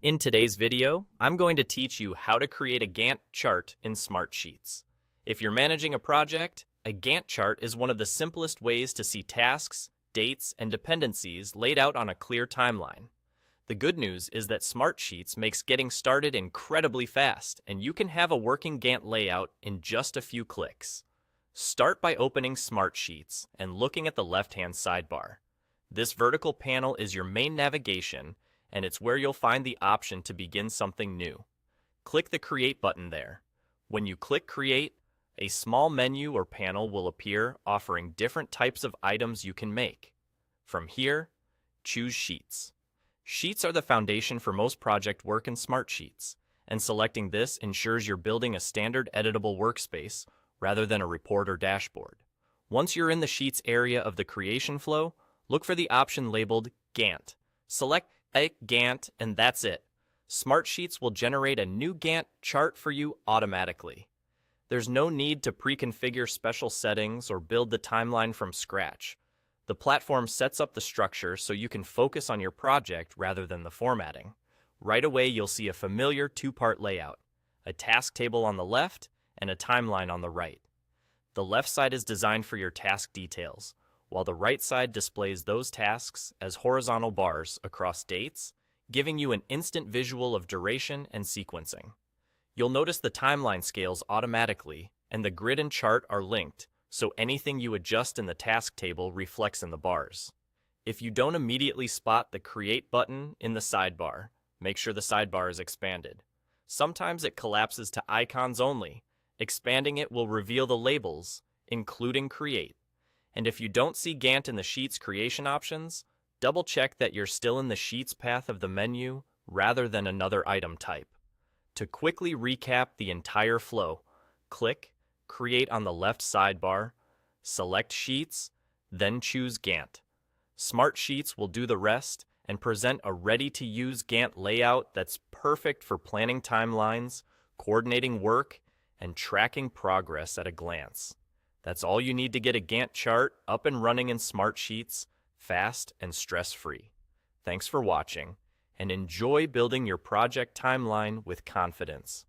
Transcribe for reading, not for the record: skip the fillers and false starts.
In today's video, I'm going to teach you how to create a Gantt chart in Smartsheets. If you're managing a project, a Gantt chart is one of the simplest ways to see tasks, dates, and dependencies laid out on a clear timeline. The good news is that Smartsheets makes getting started incredibly fast, and you can have a working Gantt layout in just a few clicks. Start by opening Smartsheets and looking at the left-hand sidebar. This vertical panel is your main navigation, and it's where you'll find the option to begin something new. Click the Create button there. When you click Create, a small menu or panel will appear offering different types of items you can make. From here, choose Sheets. Sheets are the foundation for most project work in Smartsheets, and selecting this ensures you're building a standard editable workspace rather than a report or dashboard. Once you're in the Sheets area of the creation flow, look for the option labeled Gantt. Select Gantt, and that's it. Smartsheets will generate a new Gantt chart for you automatically. There's no need to pre-configure special settings or build the timeline from scratch. The platform sets up the structure so you can focus on your project rather than the formatting. Right away, you'll see a familiar two-part layout, a task table on the left and a timeline on the right. The left side is designed for your task details, while the right side displays those tasks as horizontal bars across dates, giving you an instant visual of duration and sequencing. You'll notice the timeline scales automatically, and the grid and chart are linked, so anything you adjust in the task table reflects in the bars. If you don't immediately spot the Create button in the sidebar, make sure the sidebar is expanded. Sometimes it collapses to icons only. Expanding it will reveal the labels, including Create. And if you don't see Gantt in the Sheets creation options, double-check that you're still in the Sheets path of the menu rather than another item type. To quickly recap the entire flow, click Create on the left sidebar, select Sheets, then choose Gantt. Smartsheets will do the rest and present a ready-to-use Gantt layout that's perfect for planning timelines, coordinating work, and tracking progress at a glance. That's all you need to get a Gantt chart up and running in Smartsheets, fast and stress-free. Thanks for watching, and enjoy building your project timeline with confidence.